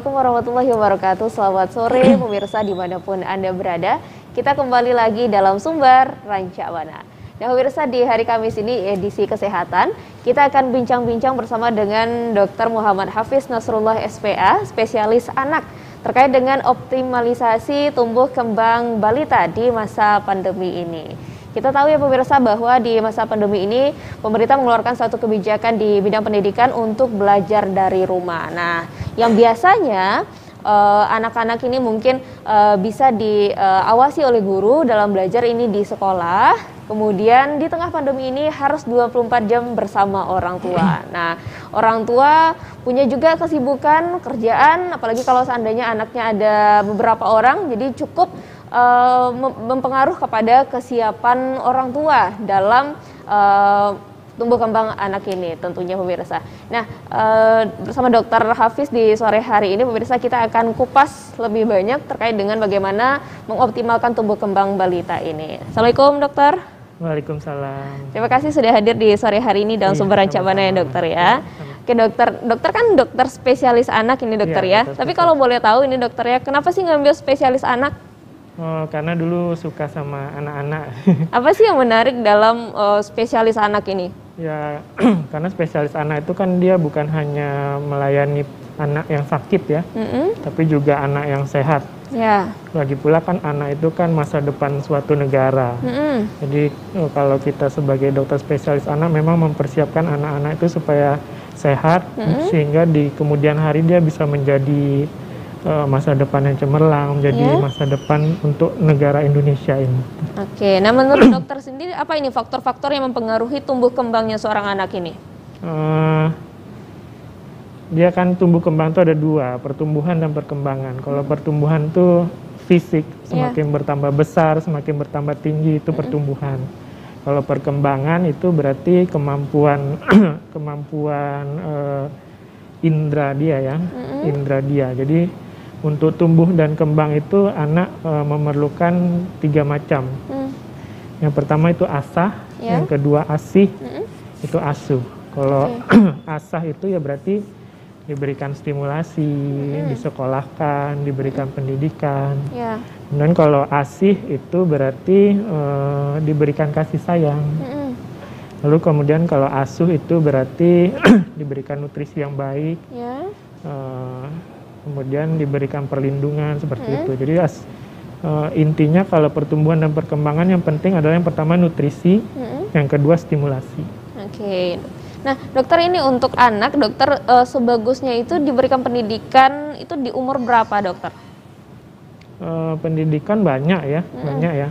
Assalamualaikum warahmatullahi wabarakatuh. Selamat sore pemirsa dimanapun Anda berada. Kita kembali lagi dalam Sumber Rancabana. Nah pemirsa, di hari Kamis ini edisi kesehatan, kita akan bincang-bincang bersama dengan Dr. Muhammad Hafiz Nasrullah SPA, spesialis anak, terkait dengan optimalisasi tumbuh kembang balita di masa pandemi ini. Kita tahu ya pemirsa bahwa di masa pandemi ini pemerintah mengeluarkan satu kebijakan di bidang pendidikan untuk belajar dari rumah. Nah, yang biasanya anak-anak ini mungkin bisa diawasi oleh guru dalam belajar ini di sekolah. Kemudian di tengah pandemi ini harus 24 jam bersama orang tua. Nah, orang tua punya juga kesibukan kerjaan, apalagi kalau seandainya anaknya ada beberapa orang, jadi cukup mempengaruh kepada kesiapan orang tua dalam tumbuh kembang anak ini tentunya pemirsa. Nah, bersama Dr. Hafiz di sore hari ini pemirsa, kita akan kupas lebih banyak terkait dengan bagaimana mengoptimalkan tumbuh kembang balita ini. Assalamualaikum dokter. Waalaikumsalam. Terima kasih sudah hadir di sore hari ini dalam Sumber Rancabana ya dokter ya. Oke dokter kan dokter spesialis anak ini dokter ya. Tapi kalau boleh tahu ini dokter ya, kenapa sih ngambil spesialis anak? Oh, karena dulu suka sama anak-anak. Apa sih yang menarik dalam spesialis anak ini? Ya, karena spesialis anak itu kan dia bukan hanya melayani anak yang sakit ya, tapi juga anak yang sehat. Ya. Lagi pula kan anak itu kan masa depan suatu negara. Jadi kalau kita sebagai dokter spesialis anak memang mempersiapkan anak-anak itu supaya sehat, sehingga di kemudian hari dia bisa menjadi masa depan yang cemerlang, menjadi masa depan untuk negara Indonesia ini. Oke, nah menurut dokter sendiri apa ini faktor-faktor yang mempengaruhi tumbuh kembangnya seorang anak ini? Dia kan tumbuh kembang itu ada dua, pertumbuhan dan perkembangan. Kalau pertumbuhan itu fisik, semakin bertambah besar, semakin bertambah tinggi, itu pertumbuhan. Kalau perkembangan itu berarti kemampuan indera dia ya, indera dia. Jadi untuk tumbuh dan kembang itu anak memerlukan 3 macam. Yang pertama itu asah, yang kedua asih, itu asuh. Kalau asah itu ya berarti diberikan stimulasi, disekolahkan, diberikan pendidikan. Dan kalau asih itu berarti diberikan kasih sayang. Lalu kemudian kalau asuh itu berarti diberikan nutrisi yang baik. Kemudian diberikan perlindungan seperti itu. Jadi intinya kalau pertumbuhan dan perkembangan yang penting adalah yang pertama nutrisi, yang kedua stimulasi. Oke. Nah dokter, ini untuk anak dokter sebagusnya itu diberikan pendidikan itu di umur berapa dokter? Pendidikan banyak ya, banyak ya.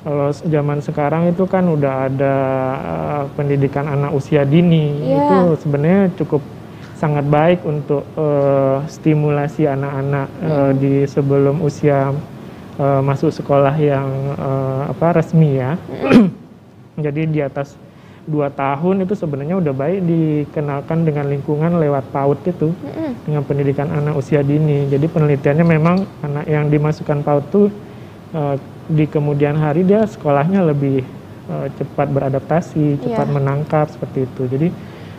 Kalau zaman sekarang itu kan udah ada pendidikan anak usia dini, itu sebenarnya cukup sangat baik untuk stimulasi anak-anak di sebelum usia masuk sekolah yang resmi ya. Jadi di atas 2 tahun itu sebenarnya udah baik dikenalkan dengan lingkungan lewat PAUD itu, dengan pendidikan anak usia dini. Jadi penelitiannya memang anak yang dimasukkan PAUD itu di kemudian hari dia sekolahnya lebih cepat beradaptasi, cepat menangkap seperti itu. Jadi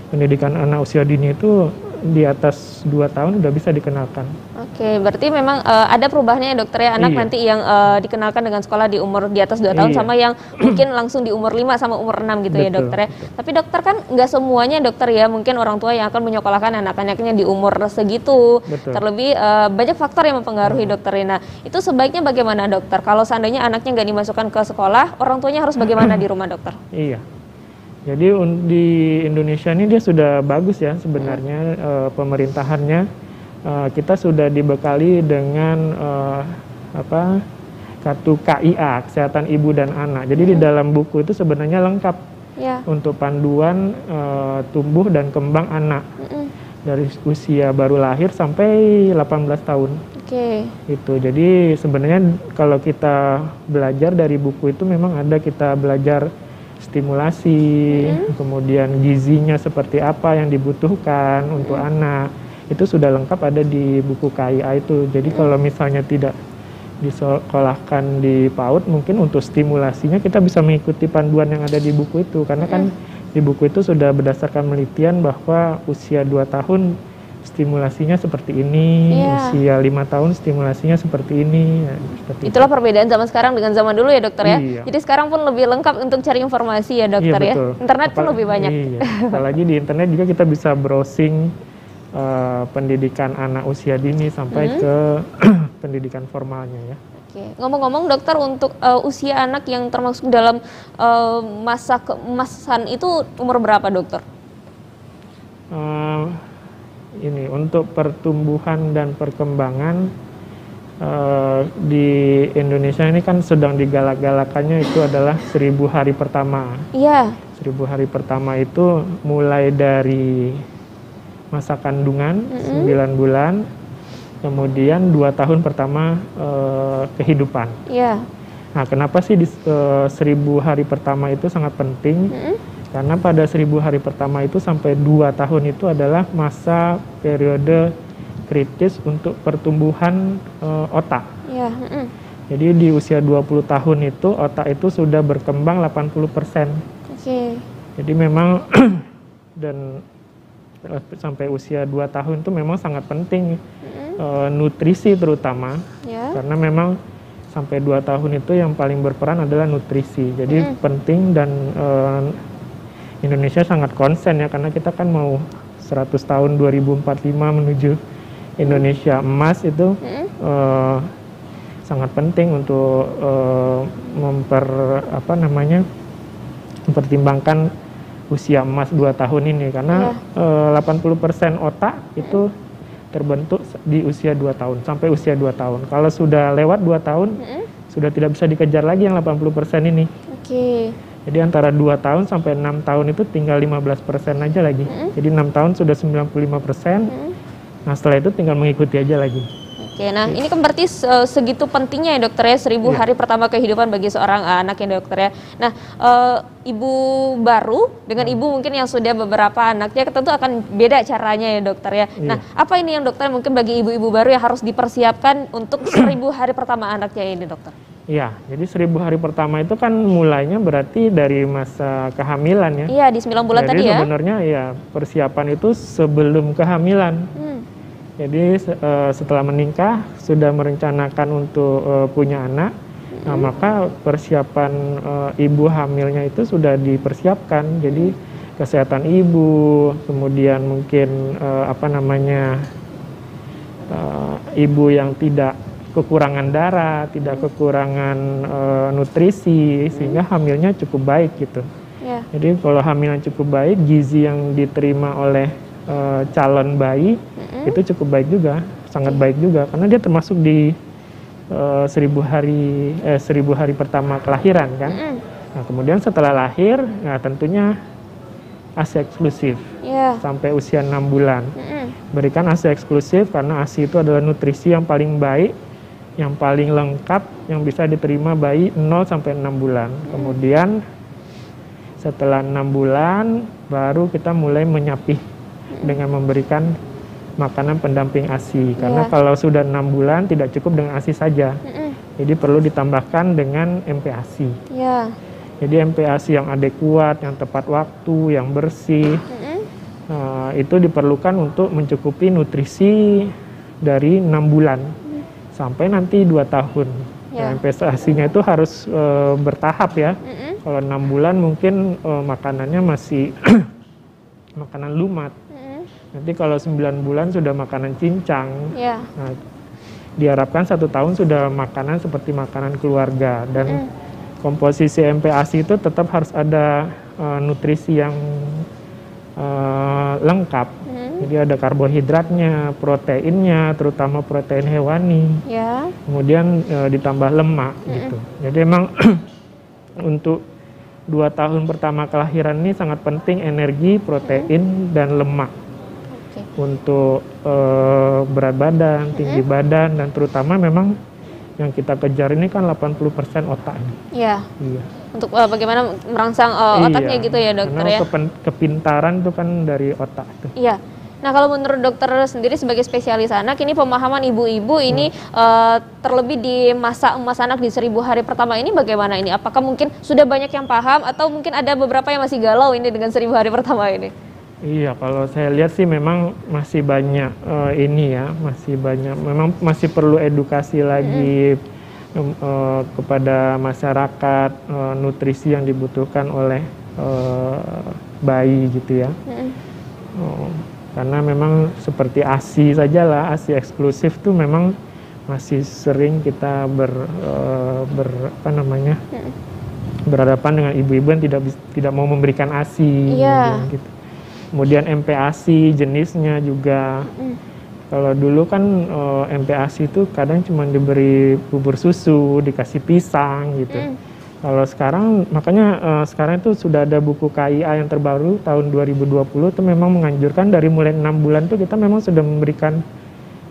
pendidikan anak usia dini itu di atas 2 tahun udah bisa dikenalkan. Oke, berarti memang ada perubahannya ya dokter ya, anak nanti yang dikenalkan dengan sekolah di umur di atas 2 tahun sama yang mungkin langsung di umur 5 sama umur 6 gitu. Betul. Ya dokter ya. Tapi dokter kan nggak semuanya dokter ya, mungkin orang tua yang akan menyekolahkan anak-anaknya di umur segitu. Betul. Terlebih banyak faktor yang mempengaruhi dokter. Nah itu sebaiknya bagaimana dokter? Kalau seandainya anaknya nggak dimasukkan ke sekolah, orang tuanya harus bagaimana di rumah dokter? Iya. Jadi di Indonesia ini dia sudah bagus ya sebenarnya pemerintahannya. Kita sudah dibekali dengan kartu KIA, Kesehatan Ibu dan Anak. Jadi di dalam buku itu sebenarnya lengkap untuk panduan tumbuh dan kembang anak dari usia baru lahir sampai 18 tahun. Itu. Jadi sebenarnya kalau kita belajar dari buku itu memang ada kita belajar stimulasi, kemudian gizinya seperti apa yang dibutuhkan untuk anak, itu sudah lengkap ada di buku KIA itu. Jadi kalau misalnya tidak disekolahkan di PAUD, mungkin untuk stimulasinya kita bisa mengikuti panduan yang ada di buku itu, karena kan di buku itu sudah berdasarkan penelitian bahwa usia 2 tahun stimulasinya seperti ini, usia 5 tahun stimulasinya seperti ini. Ya, itulah perbedaan zaman sekarang dengan zaman dulu ya dokter ya. Iya. Jadi sekarang pun lebih lengkap untuk cari informasi ya dokter ya. Internet pun lebih banyak. Iya. Apalagi di internet juga kita bisa browsing pendidikan anak usia dini sampai ke pendidikan formalnya ya. Oke. Ngomong-ngomong dokter, untuk usia anak yang termasuk dalam masa keemasan itu umur berapa dokter? Ini untuk pertumbuhan dan perkembangan di Indonesia ini kan sedang digalak-galakannya itu adalah 1000 hari pertama. Iya. 1000 hari pertama itu mulai dari masa kandungan 9 bulan, kemudian 2 tahun pertama kehidupan. Iya. Nah, kenapa sih di 1000 hari pertama itu sangat penting? Karena pada 1000 hari pertama itu sampai 2 tahun itu adalah masa periode kritis untuk pertumbuhan otak. Iya. Jadi di usia 20 tahun itu otak itu sudah berkembang 80%. Oke. Jadi memang dan sampai usia 2 tahun itu memang sangat penting nutrisi terutama. Karena memang sampai 2 tahun itu yang paling berperan adalah nutrisi. Jadi penting dan Indonesia sangat konsen ya, karena kita kan mau 100 tahun 2045 menuju Indonesia emas itu sangat penting untuk mempertimbangkan usia emas 2 tahun ini, karena 80% otak itu terbentuk di usia 2 tahun sampai usia 2 tahun. Kalau sudah lewat 2 tahun sudah tidak bisa dikejar lagi yang 80% ini. Oke. Jadi antara 2 tahun sampai 6 tahun itu tinggal 15% aja lagi. Jadi 6 tahun sudah 95%. Nah, setelah itu tinggal mengikuti aja lagi. Oke, nah ini kan berarti segitu pentingnya ya dokter ya, 1000 hari pertama kehidupan bagi seorang anak ya dokter ya. Nah, ibu baru dengan ibu mungkin yang sudah beberapa anaknya tentu akan beda caranya ya dokter ya. Nah, apa ini yang dokter mungkin bagi ibu-ibu baru yang harus dipersiapkan untuk 1000 hari pertama anaknya ini dokter? Iya, jadi 1000 hari pertama itu kan mulainya berarti dari masa kehamilan ya. Iya, di 9 bulan tadi ya. Jadi sebenarnya ya persiapan itu sebelum kehamilan. Jadi setelah menikah sudah merencanakan untuk punya anak, nah maka persiapan ibu hamilnya itu sudah dipersiapkan. Jadi kesehatan ibu, kemudian mungkin ibu yang tidak kekurangan darah, tidak kekurangan nutrisi, sehingga hamilnya cukup baik gitu. Jadi kalau hamilnya cukup baik, gizi yang diterima oleh calon bayi itu cukup baik juga, sangat baik juga, karena dia termasuk di 1000 hari pertama kelahiran kan. Nah, kemudian setelah lahir, nah tentunya ASI eksklusif sampai usia 6 bulan. Berikan ASI eksklusif karena ASI itu adalah nutrisi yang paling baik, yang paling lengkap, yang bisa diterima bayi 0 sampai 6 bulan. Kemudian setelah 6 bulan baru kita mulai menyapih dengan memberikan makanan pendamping ASI. Karena kalau sudah 6 bulan tidak cukup dengan ASI saja. Jadi perlu ditambahkan dengan MPASI. Jadi MPASI yang adekuat, yang tepat waktu, yang bersih. Itu diperlukan untuk mencukupi nutrisi dari 6 bulan sampai nanti 2 tahun. MPASI-nya itu harus bertahap ya. Kalau 6 bulan mungkin makanannya masih makanan lumat. Nanti kalau 9 bulan sudah makanan cincang. Nah, diharapkan 1 tahun sudah makanan seperti makanan keluarga. Dan komposisi MPASI itu tetap harus ada nutrisi yang lengkap. Jadi ada karbohidratnya, proteinnya, terutama protein hewani. Kemudian ditambah lemak gitu. Jadi emang untuk 2 tahun pertama kelahiran ini sangat penting energi, protein, dan lemak. Untuk berat badan, tinggi badan, dan terutama memang yang kita kejar ini kan 80% otak. Untuk bagaimana merangsang otaknya gitu ya dokter ya. Kepintaran itu kan dari otak tuh. Nah, kalau menurut dokter sendiri sebagai spesialis anak, ini pemahaman ibu-ibu ini terlebih di masa emas anak di 1000 hari pertama ini bagaimana ini? Apakah mungkin sudah banyak yang paham atau mungkin ada beberapa yang masih galau ini dengan 1000 hari pertama ini? Iya, kalau saya lihat sih memang masih banyak ini ya, masih banyak, memang masih perlu edukasi lagi kepada masyarakat, nutrisi yang dibutuhkan oleh bayi gitu ya. Karena memang seperti ASI saja lah, ASI eksklusif tuh memang masih sering kita berhadapan dengan ibu-ibu yang tidak mau memberikan ASI. Gitu. Kemudian MPASI jenisnya juga. Kalau dulu kan MPASI itu kadang cuma diberi bubur susu, dikasih pisang gitu. Kalau sekarang, makanya sekarang itu sudah ada buku KIA yang terbaru tahun 2020 itu memang menganjurkan dari mulai 6 bulan tuh kita memang sudah memberikan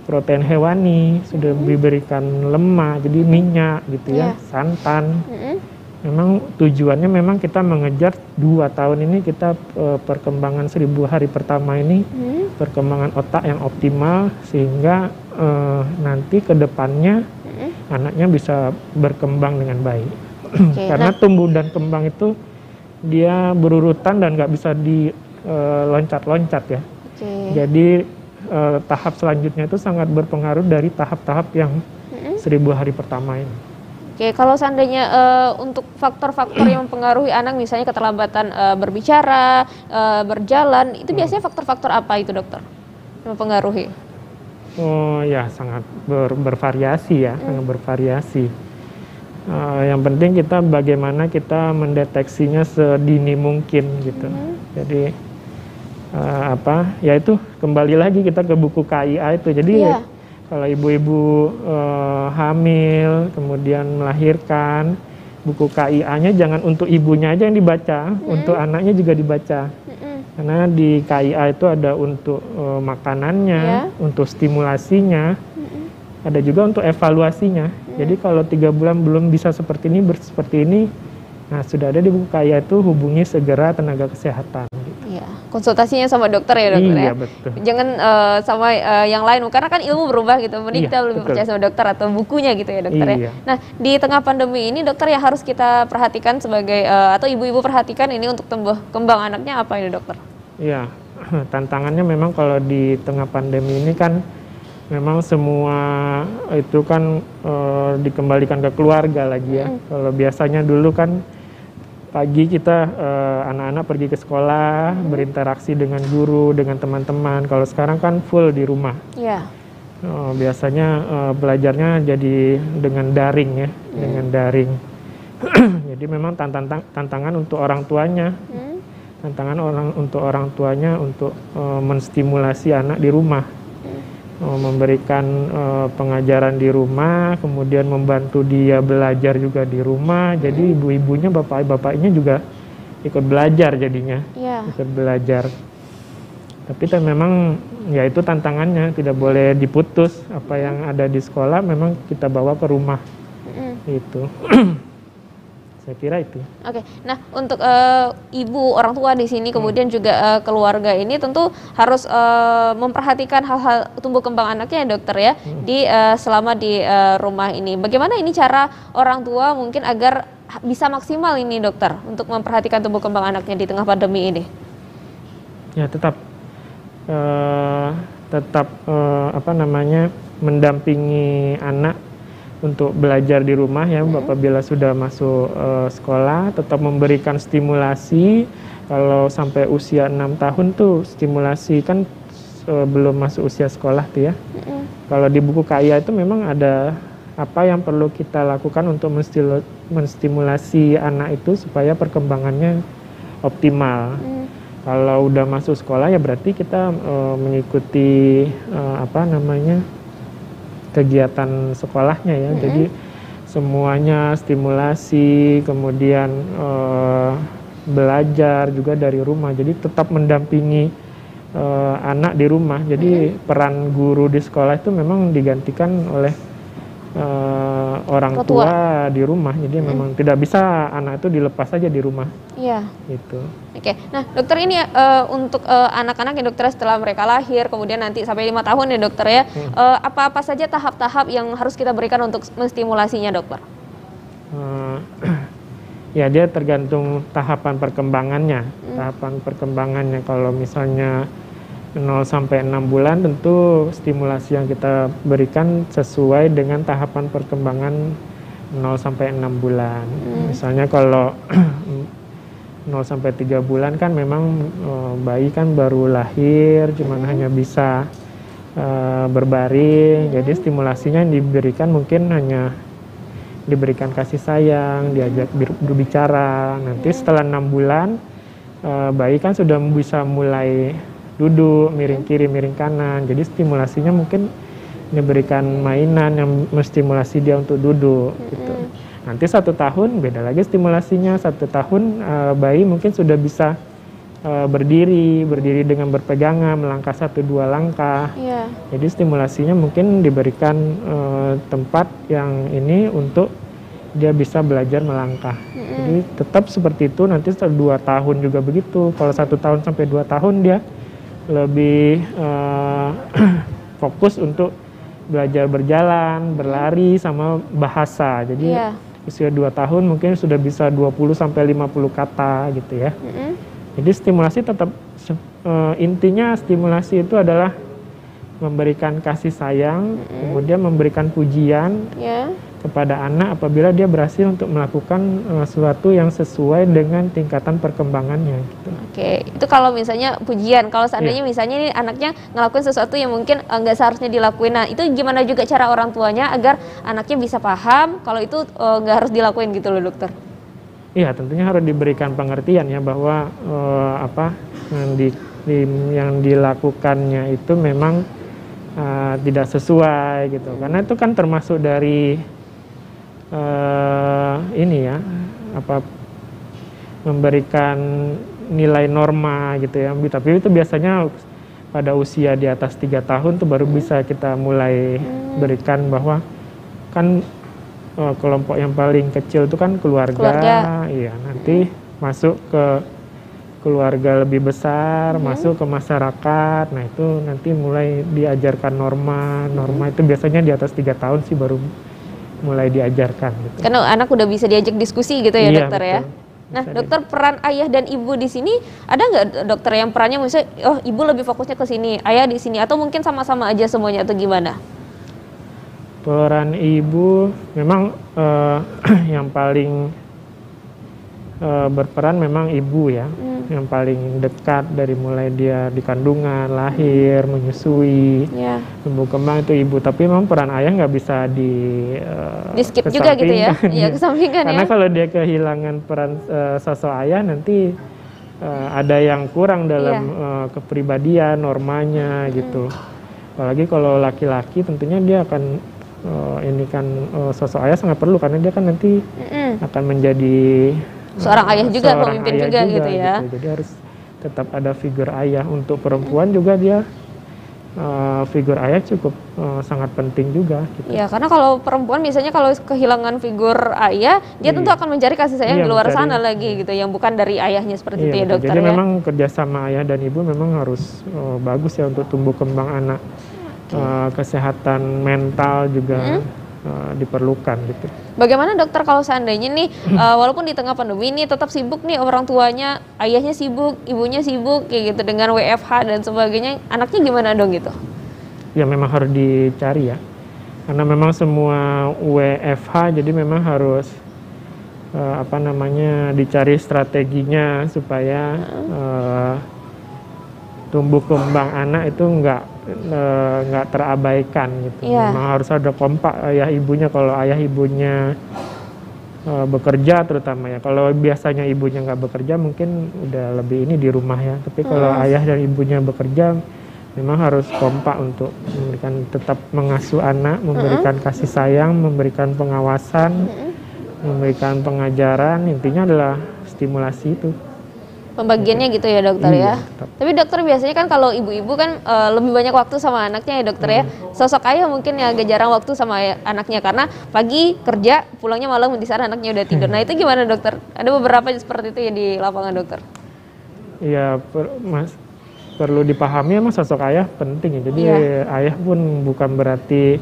protein hewani, sudah diberikan lemak, jadi minyak gitu ya, santan. Memang tujuannya memang kita mengejar 2 tahun ini kita perkembangan 1000 hari pertama ini, perkembangan otak yang optimal sehingga nanti ke depannya anaknya bisa berkembang dengan baik. Karena tumbuh dan kembang itu dia berurutan dan nggak bisa diloncat-loncat ya. Jadi tahap selanjutnya itu sangat berpengaruh dari tahap-tahap yang 1000 hari pertama ini. Kalau seandainya untuk faktor-faktor yang mempengaruhi anak, misalnya keterlambatan berbicara, berjalan, itu biasanya faktor-faktor apa itu dokter yang mempengaruhi? Oh ya, sangat bervariasi ya, sangat bervariasi. Yang penting kita bagaimana kita mendeteksinya sedini mungkin gitu. Jadi ya itu kembali lagi kita ke buku KIA itu. Jadi kalau ibu-ibu hamil kemudian melahirkan, buku KIA-nya jangan untuk ibunya aja yang dibaca, untuk anaknya juga dibaca. Karena di KIA itu ada untuk makanannya, untuk stimulasinya, ada juga untuk evaluasinya. Jadi kalau 3 bulan belum bisa seperti ini, nah sudah ada di buku KIA itu hubungi segera tenaga kesehatan. Iya, konsultasinya sama dokter ya dokter ya. Betul. Jangan sama yang lain, karena kan ilmu berubah gitu. Mending kita lebih percaya sama dokter atau bukunya gitu ya dokter ya. Nah di tengah pandemi ini dokter yang harus kita perhatikan sebagai atau ibu-ibu perhatikan ini untuk tumbuh kembang anaknya apa ini dokter? Iya, tantangannya memang kalau di tengah pandemi ini kan memang semua itu kan dikembalikan ke keluarga lagi ya. Kalau biasanya dulu kan pagi kita anak-anak pergi ke sekolah, berinteraksi dengan guru, dengan teman-teman. Kalau sekarang kan full di rumah. Biasanya belajarnya jadi dengan daring ya, dengan daring. Jadi memang tantangan untuk orang tuanya. Untuk orang tuanya untuk menstimulasi anak di rumah. Memberikan pengajaran di rumah, kemudian membantu dia belajar juga di rumah. Jadi ibu-ibunya, bapak-bapaknya juga ikut belajar jadinya, ikut belajar. Tapi memang ya itu tantangannya, tidak boleh diputus. Apa yang ada di sekolah memang kita bawa ke rumah. Itu. Saya kira itu. Oke, nah untuk ibu orang tua di sini kemudian juga keluarga ini tentu harus memperhatikan hal-hal tumbuh kembang anaknya ya dokter ya di selama di rumah ini. Bagaimana ini cara orang tua mungkin agar bisa maksimal ini dokter untuk memperhatikan tumbuh kembang anaknya di tengah pandemi ini? Ya tetap mendampingi anak untuk belajar di rumah ya, apabila sudah masuk sekolah, tetap memberikan stimulasi. Kalau sampai usia 6 tahun tuh stimulasi kan belum masuk usia sekolah tuh ya. Kalau di buku KIA itu memang ada apa yang perlu kita lakukan untuk menstimulasi anak itu supaya perkembangannya optimal. Kalau udah masuk sekolah ya berarti kita mengikuti kegiatan sekolahnya ya. Jadi semuanya stimulasi, kemudian belajar juga dari rumah. Jadi tetap mendampingi anak di rumah. Jadi peran guru di sekolah itu memang digantikan oleh orang tua di rumah. Jadi memang tidak bisa anak itu dilepas saja di rumah. Iya. Gitu. Oke. Nah, dokter ini untuk anak-anak ya dokter setelah mereka lahir kemudian nanti sampai 5 tahun ya dokter ya. Apa-apa saja tahap-tahap yang harus kita berikan untuk menstimulasinya dokter? Ya dia tergantung tahapan perkembangannya. Tahapan perkembangannya kalau misalnya 0 sampai 6 bulan tentu stimulasi yang kita berikan sesuai dengan tahapan perkembangan 0 sampai 6 bulan. Misalnya kalau 0 sampai 3 bulan kan memang bayi kan baru lahir, cuman hanya bisa berbaring. Jadi stimulasinya yang diberikan mungkin hanya diberikan kasih sayang, diajak berbicara. Nanti setelah 6 bulan bayi kan sudah bisa mulai duduk, miring kiri, miring kanan. Jadi stimulasinya mungkin diberikan mainan yang menstimulasi dia untuk duduk gitu. Nanti 1 tahun beda lagi stimulasinya. 1 tahun bayi mungkin sudah bisa berdiri dengan berpegangan, melangkah 1-2 langkah. Jadi stimulasinya mungkin diberikan tempat yang ini untuk dia bisa belajar melangkah. Jadi tetap seperti itu. Nanti setelah 2 tahun juga begitu. Kalau 1 tahun sampai 2 tahun dia lebih fokus untuk belajar berjalan, berlari, sama bahasa. Jadi usia 2 tahun mungkin sudah bisa 20 sampai 50 kata gitu ya. Jadi stimulasi tetap intinya stimulasi itu adalah memberikan kasih sayang, kemudian memberikan pujian kepada anak apabila dia berhasil untuk melakukan sesuatu yang sesuai dengan tingkatan perkembangannya gitu. Oke, itu kalau misalnya pujian. Kalau seandainya misalnya ini anaknya ngelakuin sesuatu yang mungkin nggak seharusnya dilakuin. Nah, itu gimana juga cara orang tuanya agar anaknya bisa paham kalau itu nggak harus dilakuin gitu loh, dokter? Iya, tentunya harus diberikan pengertian ya bahwa yang dilakukannya itu memang tidak sesuai gitu. Karena itu kan termasuk dari memberikan nilai norma gitu ya. Tapi itu biasanya pada usia di atas 3 tahun tuh baru bisa kita mulai berikan bahwa kan kelompok yang paling kecil itu kan keluarga. Iya, nanti masuk ke keluarga lebih besar, masuk ke masyarakat. Nah, itu nanti mulai diajarkan norma itu biasanya di atas 3 tahun sih baru mulai diajarkan gitu. Karena anak udah bisa diajak diskusi gitu ya, dokter betul. Ya. Nah, dokter, peran ayah dan ibu di sini ada nggak, dokter, yang perannya misalnya ibu lebih fokusnya ke sini, ayah di sini, atau mungkin sama-sama aja semuanya, atau gimana? Peran ibu memang yang paling berperan memang ibu ya, yang paling dekat dari mulai dia di kandungan, lahir, menyusui, tumbuh kembang itu ibu. Tapi memang peran ayah nggak bisa di skip juga gitu ya, kesampingkan. Karena kalau dia kehilangan peran sosok ayah nanti ada yang kurang dalam kepribadian, normanya gitu. Apalagi kalau laki-laki tentunya dia akan ini kan sosok ayah sangat perlu karena dia kan nanti akan menjadi seorang ayah juga, pemimpin juga gitu ya. Gitu. Jadi harus tetap ada figur ayah. Untuk perempuan juga dia figur ayah cukup sangat penting juga. Gitu. Ya, karena kalau perempuan misalnya kalau kehilangan figur ayah, dia tentu akan mencari kasih sayang di luar sana lagi gitu, yang bukan dari ayahnya seperti itu ya, dokter. Jadi memang kerjasama ayah dan ibu memang harus bagus ya untuk tumbuh kembang anak. Kesehatan mental juga diperlukan gitu. Bagaimana, dokter, kalau seandainya nih walaupun di tengah pandemi ini tetap sibuk nih orang tuanya, ayahnya sibuk, ibunya sibuk kayak gitu dengan WFH dan sebagainya, anaknya gimana dong gitu? Ya memang harus dicari ya, karena memang semua WFH jadi memang harus dicari strateginya supaya tumbuh kembang anak itu nggak terabaikan gitu. Memang harus ada kompak ayah ibunya. Kalau ayah ibunya bekerja terutama ya. Kalau biasanya ibunya nggak bekerja mungkin udah lebih ini di rumah ya. Tapi kalau ayah dan ibunya bekerja memang harus kompak untuk tetap mengasuh anak, memberikan kasih sayang, memberikan pengawasan, memberikan pengajaran. Intinya adalah stimulasi itu. Pembagiannya gitu ya, dokter ya. Tapi dokter, biasanya kan kalau ibu-ibu kan lebih banyak waktu sama anaknya ya, dokter ya. Sosok ayah mungkin ya agak jarang waktu sama anaknya karena pagi kerja, pulangnya malam di sana anaknya udah tidur. Nah, itu gimana, dokter? Ada beberapa seperti itu ya di lapangan, dokter? Iya, perlu dipahami emang sosok ayah penting ya. Jadi ayah pun bukan berarti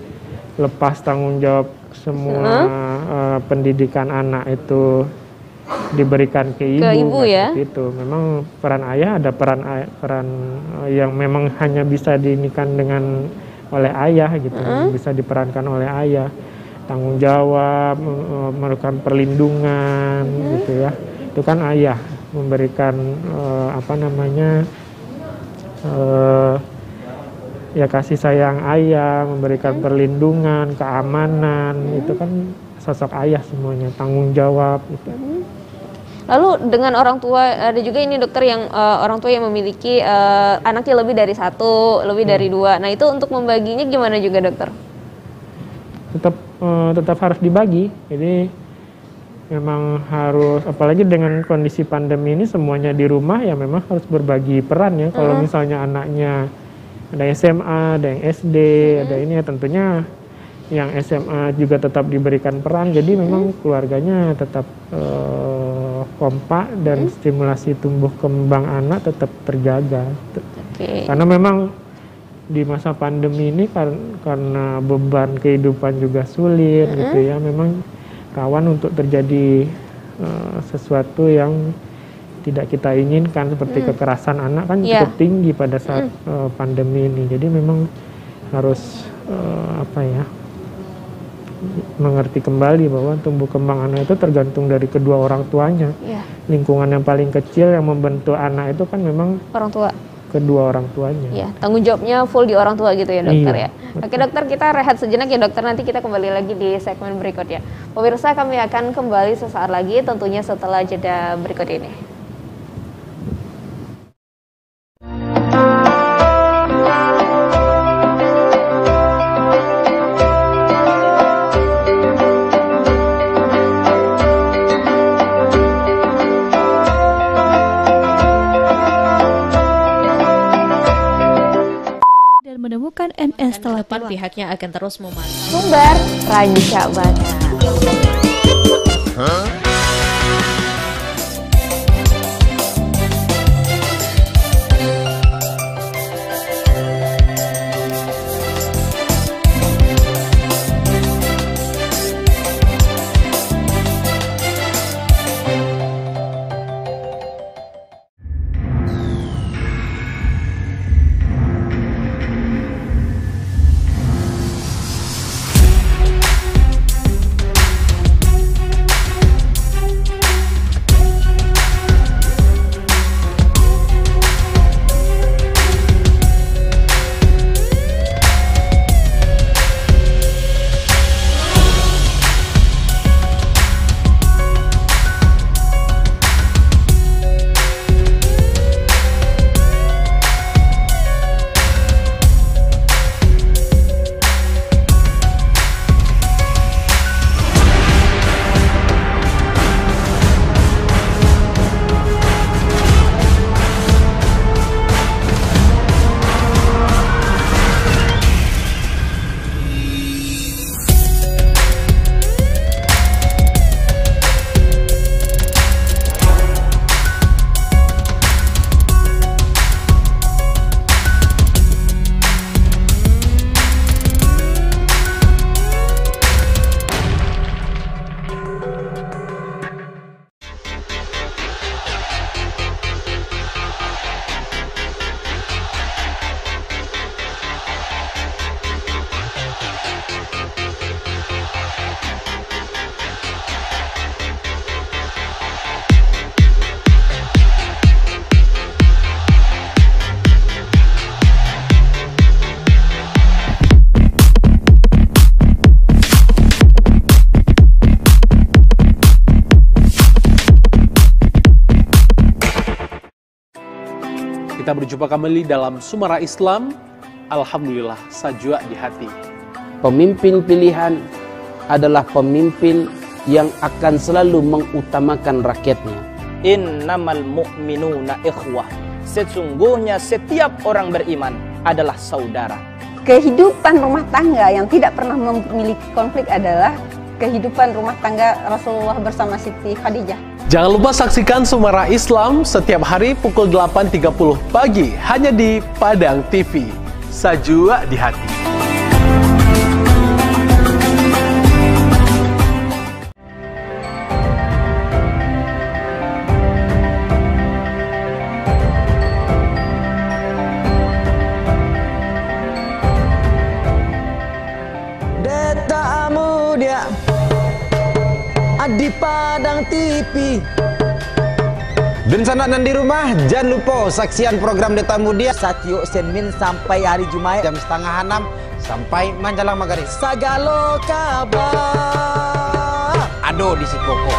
lepas tanggung jawab semua pendidikan anak itu diberikan ke ibu ya. Itu memang peran ayah ada peran yang memang hanya bisa dinikahan dengan oleh ayah gitu, bisa diperankan oleh ayah, tanggung jawab, melakukan perlindungan gitu ya, itu kan ayah memberikan ya kasih sayang ayah, memberikan perlindungan, keamanan, itu kan sosok ayah semuanya, tanggung jawab gitu. Lalu dengan orang tua, ada juga ini dokter yang orang tua yang memiliki anaknya lebih dari satu, lebih dari dua. Nah itu untuk membaginya gimana juga dokter? Tetap harus dibagi. Jadi memang harus, apalagi dengan kondisi pandemi ini semuanya di rumah ya, memang harus berbagi peran ya. Kalau misalnya anaknya ada SMA, ada yang SD, ada ini ya, tentunya yang SMA juga tetap diberikan peran. Jadi memang keluarganya tetap kompak dan stimulasi tumbuh kembang anak tetap terjaga. Karena memang di masa pandemi ini karena beban kehidupan juga sulit gitu ya, memang rawan untuk terjadi sesuatu yang tidak kita inginkan, seperti kekerasan anak kan cukup tinggi pada saat pandemi ini. Jadi memang harus mengerti kembali bahwa tumbuh kembang anak itu tergantung dari kedua orang tuanya. Lingkungan yang paling kecil yang membentuk anak itu kan memang orang tua, kedua orang tuanya. Tanggung jawabnya full di orang tua gitu ya dokter ya. Betul. Oke dokter, kita rehat sejenak ya dokter, nanti kita kembali lagi di segmen berikutnya. Pemirsa, kami akan kembali sesaat lagi tentunya setelah jeda berikut ini. Menemukan MS telah pihaknya akan terus memantau. Sumber Ranca Bana. Kita berjumpa kembali dalam Suara Islam. Alhamdulillah, sajwa di hati. Pemimpin pilihan adalah pemimpin yang akan selalu mengutamakan rakyatnya. Innamal mu'minuna ikhwah. Sesungguhnya setiap orang beriman adalah saudara. Kehidupan rumah tangga yang tidak pernah memiliki konflik adalah kehidupan rumah tangga Rasulullah bersama Siti Khadijah. Jangan lupa saksikan Suara Islam setiap hari pukul 8.30 pagi hanya di Padang TV. Sajwa di hati. Padang TV. Dan sana dan di rumah, jangan lupa saksian program Deta Mudia Satyo Senin sampai hari Jumat jam 5:30 sampai menjelang maghrib. Sagalo kabar ado di Sikoko.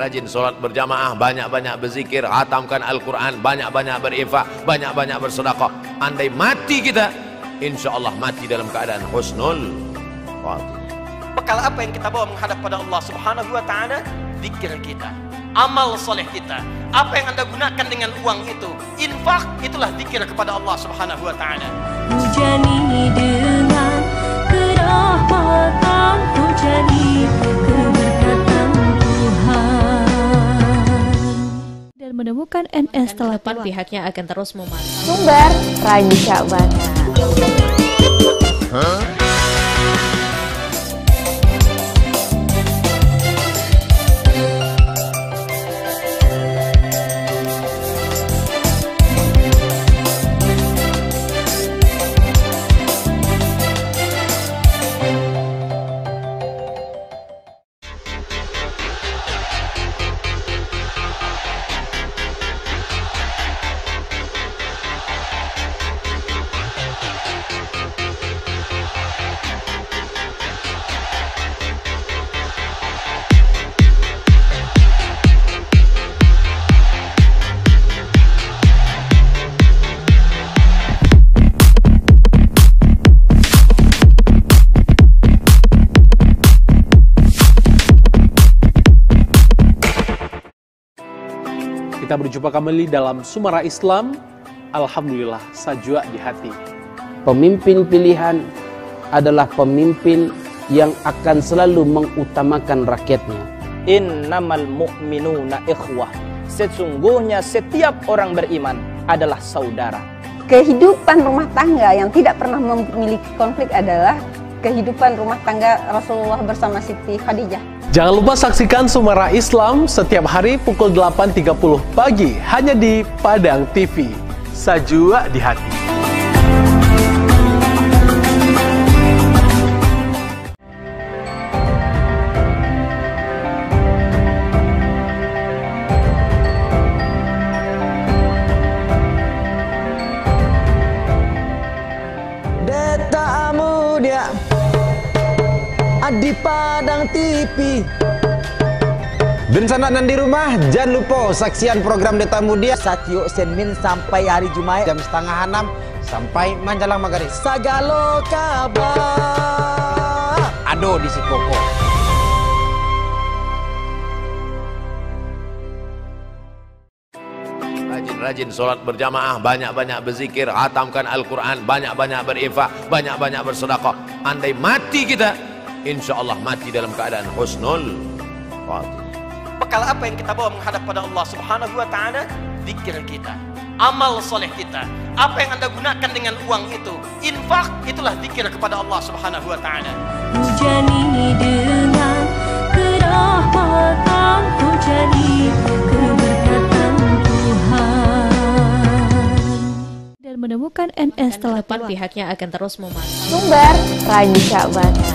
Rajin sholat berjamaah, banyak-banyak berzikir, hatamkan Al-Quran, banyak-banyak berinfak, banyak-banyak bersedekah. Andai mati kita, insya Allah mati dalam keadaan husnul khatimah. Bekal apa yang kita bawa menghadap pada Allah Subhanahu wa Ta'ala? Zikir kita, amal soleh kita. Apa yang Anda gunakan dengan uang itu? Infak, itulah zikir kepada Allah Subhanahu wa Ta'ala. Hujani dengan kerahmatan, hujani keberkatan dan menemukan NS telah depan pihaknya akan terus memantau. Sumber Ranca Bana. Kita berjumpa kembali dalam Suara Islam. Alhamdulillah, sajwa di hati. Pemimpin pilihan adalah pemimpin yang akan selalu mengutamakan rakyatnya. Innamal mu'minuna ikhwah. Sesungguhnya setiap orang beriman adalah saudara. Kehidupan rumah tangga yang tidak pernah memiliki konflik adalah kehidupan rumah tangga Rasulullah bersama Siti Khadijah. Jangan lupa saksikan Suara Islam setiap hari pukul 8.30 pagi hanya di Padang TV. Sajwa di hati. Deta Mudia di Padang TV. Dan sana dan di rumah, jangan lupa saksian program Deta Mudia Satyo Senin sampai hari Jumat jam 5:30 sampai menjelang maghrib. Sagalo kabar ado di Sikoko. Rajin sholat berjamaah, banyak-banyak berzikir, hatamkan Al-Quran, banyak-banyak berinfak, banyak-banyak bersedekah. Andai mati kita, insya Allah mati dalam keadaan husnul khatimah. Bekal apa yang kita bawa menghadap pada Allah Subhanahu wa Ta'ala? Zikir kita, amal soleh kita. Apa yang Anda gunakan dengan uang itu? Infak, itulah zikir kepada Allah Subhanahu wa Ta'ala. hujani dengan kerahmatan, hujani keberkatan Tuhan dan menemukan NS telah Depan pihaknya akan terus memantau. Sumber Ranca Bana.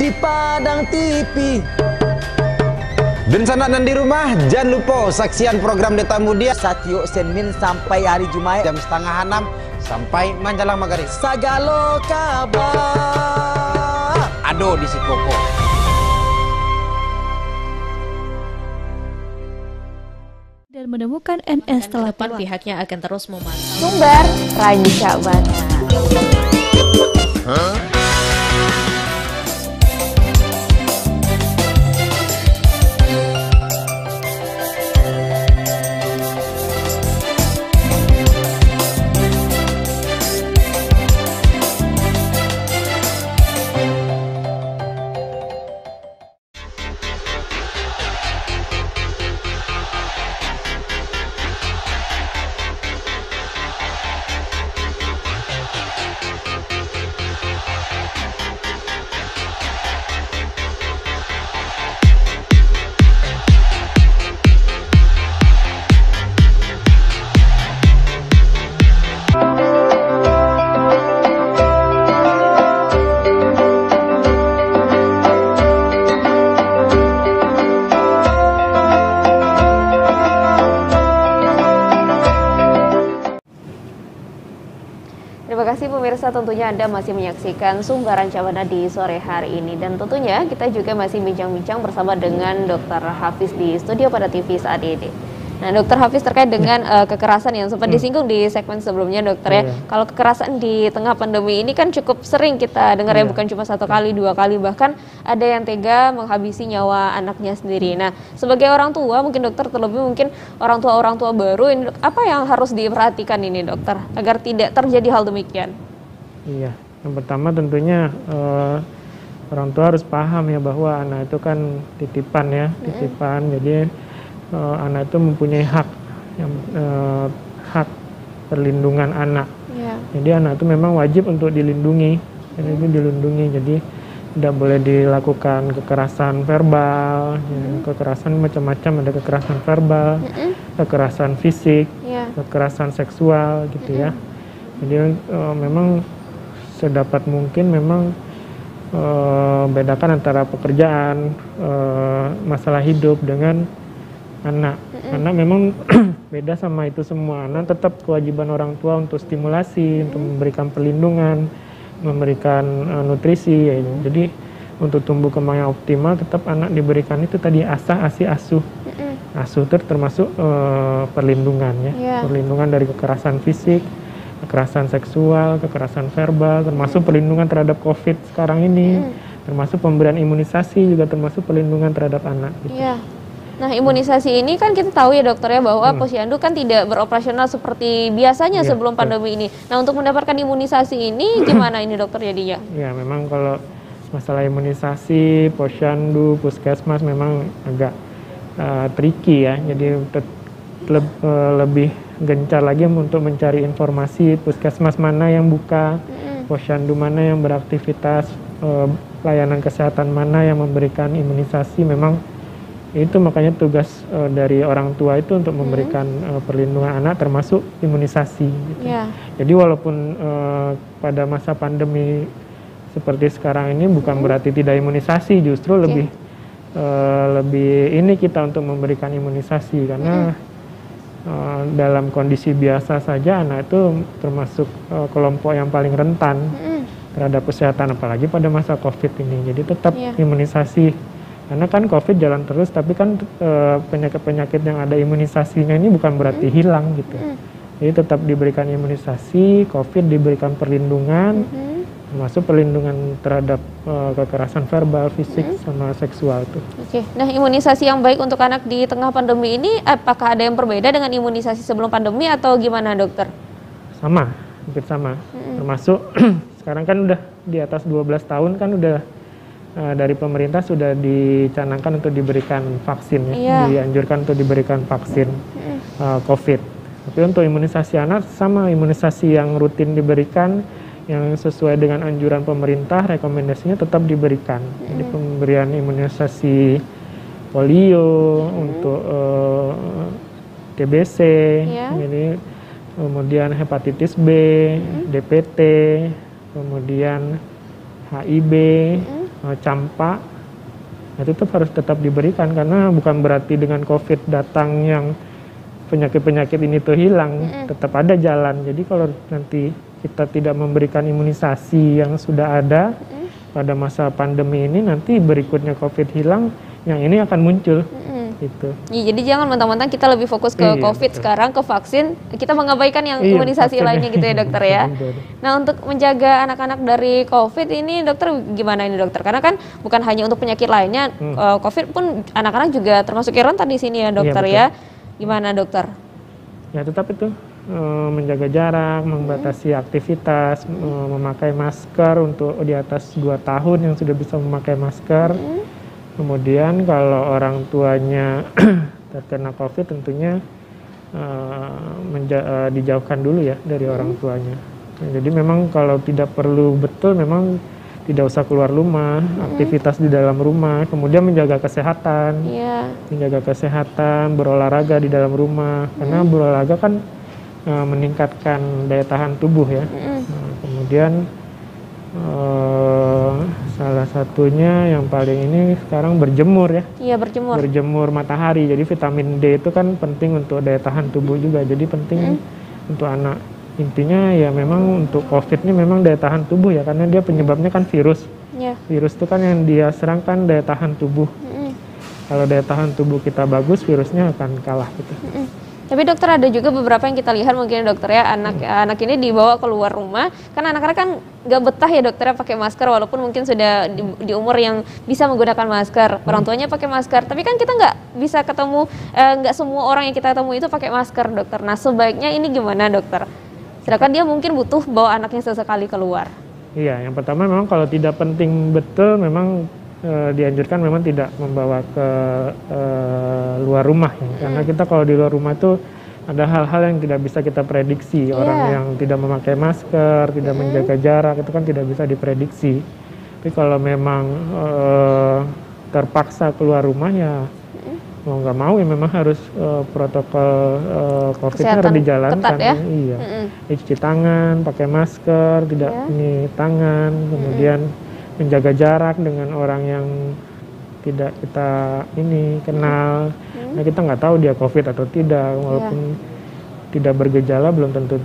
di Padang TV. Dan sanak nan di rumah, jangan lupa saksian program Deta Mudia Satyo Senin sampai hari Jumat jam 5:30 sampai menjelang maghrib. Sagalo kabar Ado di si Koko. Dan menemukan NS telah Depan pihaknya akan terus memantau. Sumber Ranca Bana. Terima kasih pemirsa, tentunya Anda masih menyaksikan Sumber Ranca Bana di sore hari ini. Dan tentunya kita juga masih bincang-bincang bersama dengan Dr. Hafiz di studio pada TV saat ini. Nah, Dr. Hafiz, terkait dengan kekerasan yang sempat disinggung di segmen sebelumnya, Dokter ya. Kalau kekerasan di tengah pandemi ini kan cukup sering kita dengar ya, bukan cuma 1 kali, 2 kali, bahkan ada yang tega menghabisi nyawa anaknya sendiri. Nah, sebagai orang tua, mungkin dokter, terlebih mungkin orang tua baru, ini apa yang harus diperhatikan ini, dokter, agar tidak terjadi hal demikian? Iya, yang pertama tentunya orang tua harus paham ya bahwa anak itu kan titipan ya, titipan. Jadi anak itu mempunyai hak, hak perlindungan anak. Jadi anak itu memang wajib untuk dilindungi, Jadi tidak boleh dilakukan kekerasan verbal, kekerasan macam-macam, ada kekerasan verbal, kekerasan fisik, kekerasan seksual gitu ya. Jadi memang sedapat mungkin memang bedakan antara pekerjaan, masalah hidup dengan anak. Anak memang beda sama itu semua. Anak tetap kewajiban orang tua untuk stimulasi, untuk memberikan perlindungan, memberikan nutrisi ya. Jadi untuk tumbuh kembang yang optimal tetap anak diberikan itu tadi asah, asi, asuh. Asuh itu termasuk perlindungan ya. Perlindungan dari kekerasan fisik, kekerasan seksual, kekerasan verbal, termasuk perlindungan terhadap COVID sekarang ini, termasuk pemberian imunisasi juga termasuk perlindungan terhadap anak gitu. Nah, imunisasi ini kan kita tahu ya dokter ya bahwa Posyandu kan tidak beroperasional seperti biasanya sebelum pandemi ini. Nah, untuk mendapatkan imunisasi ini gimana ini dokter jadinya? Ya, memang kalau masalah imunisasi, Posyandu, Puskesmas memang agak tricky ya. Jadi lebih gencar lagi untuk mencari informasi Puskesmas mana yang buka, Posyandu mana yang beraktivitas, layanan kesehatan mana yang memberikan imunisasi. Memang itu makanya tugas dari orang tua itu untuk memberikan perlindungan anak termasuk imunisasi gitu. Jadi walaupun pada masa pandemi seperti sekarang ini bukan berarti tidak imunisasi, justru lebih ini kita untuk memberikan imunisasi karena dalam kondisi biasa saja anak itu termasuk kelompok yang paling rentan terhadap kesehatan, apalagi pada masa COVID ini. Jadi tetap imunisasi. Karena kan COVID jalan terus, tapi kan penyakit-penyakit yang ada imunisasinya ini bukan berarti hilang gitu. Jadi tetap diberikan imunisasi, COVID diberikan perlindungan, termasuk perlindungan terhadap kekerasan verbal, fisik, sama seksual tuh. Nah, imunisasi yang baik untuk anak di tengah pandemi ini, apakah ada yang berbeda dengan imunisasi sebelum pandemi atau gimana dokter? Sama, hampir sama. Termasuk sekarang kan udah di atas 12 tahun kan udah dari pemerintah sudah dicanangkan untuk diberikan vaksin ya, dianjurkan untuk diberikan vaksin COVID. Tapi untuk imunisasi anak sama, imunisasi yang rutin diberikan, yang sesuai dengan anjuran pemerintah, rekomendasinya tetap diberikan. Jadi pemberian imunisasi polio untuk TBC, jadi kemudian hepatitis B, DPT, kemudian HIV, campak, itu harus tetap diberikan, karena bukan berarti dengan COVID datang yang penyakit-penyakit ini tuh hilang, tetap ada jalan. Jadi kalau nanti kita tidak memberikan imunisasi yang sudah ada pada masa pandemi ini, nanti berikutnya COVID hilang, yang ini akan muncul. Gitu. Ya, jadi jangan mentang-mentang kita lebih fokus ke COVID betul. Sekarang ke vaksin, kita mengabaikan yang imunisasi lainnya gitu ya dokter ya. Nah, untuk menjaga anak-anak dari COVID ini dokter gimana ini dokter? Karena kan bukan hanya untuk penyakit lainnya, COVID pun anak-anak juga termasuk rentan di sini ya dokter ya. Gimana dokter? Ya tetap itu menjaga jarak, membatasi aktivitas, memakai masker untuk di atas 2 tahun yang sudah bisa memakai masker. Kemudian kalau orang tuanya terkena COVID tentunya dijauhkan dulu ya dari orang tuanya. Nah, jadi memang kalau tidak perlu betul memang tidak usah keluar rumah, aktivitas di dalam rumah, kemudian menjaga kesehatan, menjaga kesehatan, berolahraga di dalam rumah, karena berolahraga kan meningkatkan daya tahan tubuh ya. Nah, kemudian salah satunya yang paling ini sekarang berjemur ya. Iya, berjemur. Berjemur matahari. Jadi vitamin D itu kan penting untuk daya tahan tubuh juga. Jadi penting untuk anak. Intinya ya memang untuk COVID ini memang daya tahan tubuh ya, karena dia penyebabnya kan virus. Virus itu kan yang dia serang kan daya tahan tubuh. Kalau daya tahan tubuh kita bagus, virusnya akan kalah gitu. Tapi dokter ada juga beberapa yang kita lihat mungkin dokter ya, anak ini dibawa keluar rumah, kan anak-anak kan gak betah ya dokter pakai masker, walaupun mungkin sudah di umur yang bisa menggunakan masker, orang tuanya pakai masker, tapi kan kita nggak bisa ketemu, nggak semua orang yang kita temui itu pakai masker dokter. Nah sebaiknya ini gimana dokter? Sedangkan dia mungkin butuh bawa anaknya sesekali keluar. Iya, yang pertama memang kalau tidak penting betul memang dianjurkan memang tidak membawa ke luar rumah ya. Karena kita kalau di luar rumah itu ada hal-hal yang tidak bisa kita prediksi. Orang yang tidak memakai masker, tidak menjaga jarak, itu kan tidak bisa diprediksi. Tapi kalau memang terpaksa keluar rumah ya mau nggak mau ya memang harus protokol COVID-nya harus dijalankan. Ketat, ya? Iya, cuci tangan, pakai masker, tidak ini tangan, kemudian menjaga jarak dengan orang yang tidak kita ini kenal. Nah, kita nggak tahu dia COVID atau tidak, walaupun tidak bergejala belum tentu